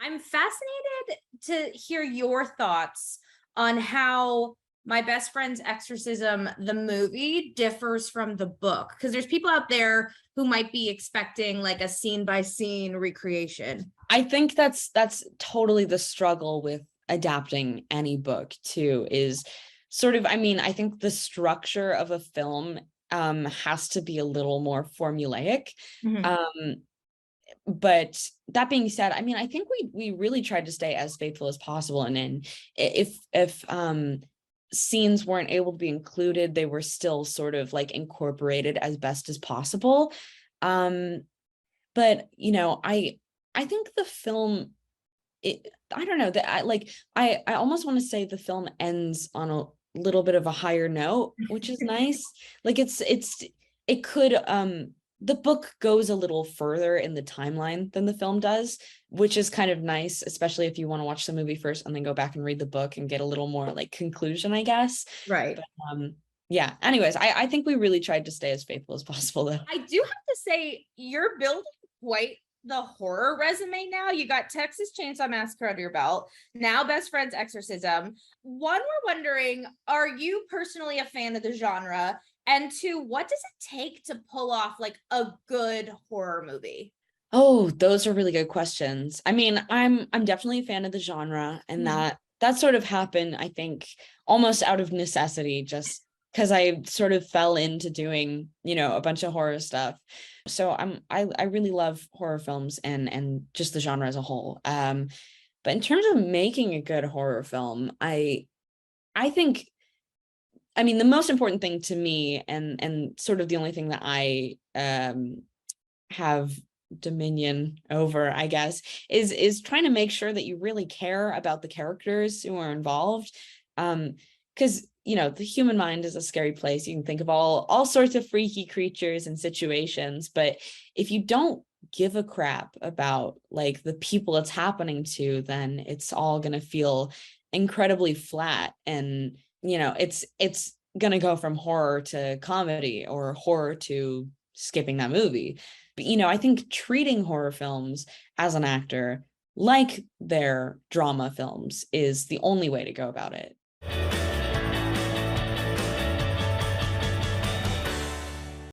I'm fascinated to hear your thoughts on how My Best Friend's Exorcism, the movie, differs from the book. Because there's people out there who might be expecting like a scene by scene recreation. I think that's totally the struggle with adapting any book too, is sort of, I mean, I think the structure of a film has to be a little more formulaic. Mhm. But that being said, I mean, I think we really tried to stay as faithful as possible. And then if scenes weren't able to be included, they were still sort of like incorporated as best as possible. But I think the film, I don't know, that I almost want to say the film ends on a little bit of a higher note, which is nice. Like it could the book goes a little further in the timeline than the film does, which is kind of nice, especially if you want to watch the movie first and then go back and read the book and get a little more like conclusion, I guess. Right. But yeah, anyways, I think we really tried to stay as faithful as possible though. I do have to say, you're building quite the horror resume now. You got Texas Chainsaw Massacre under your belt, now Best Friend's Exorcism. One, we're wondering, are you personally a fan of the genre? And two, what does it take to pull off like a good horror movie? Oh, those are really good questions. I mean, I'm definitely a fan of the genre, and that sort of happened, I think, almost out of necessity, just because I sort of fell into doing, a bunch of horror stuff. So I really love horror films and just the genre as a whole. But in terms of making a good horror film, I think, I mean, the most important thing to me, and sort of the only thing that I have dominion over, I guess, is trying to make sure that you really care about the characters who are involved. Because the human mind is a scary place. You can think of all sorts of freaky creatures and situations, but if you don't give a crap about like the people it's happening to, then it's all going to feel incredibly flat. And it's gonna go from horror to comedy or horror to skipping that movie. But I think treating horror films as an actor like their drama films is the only way to go about it.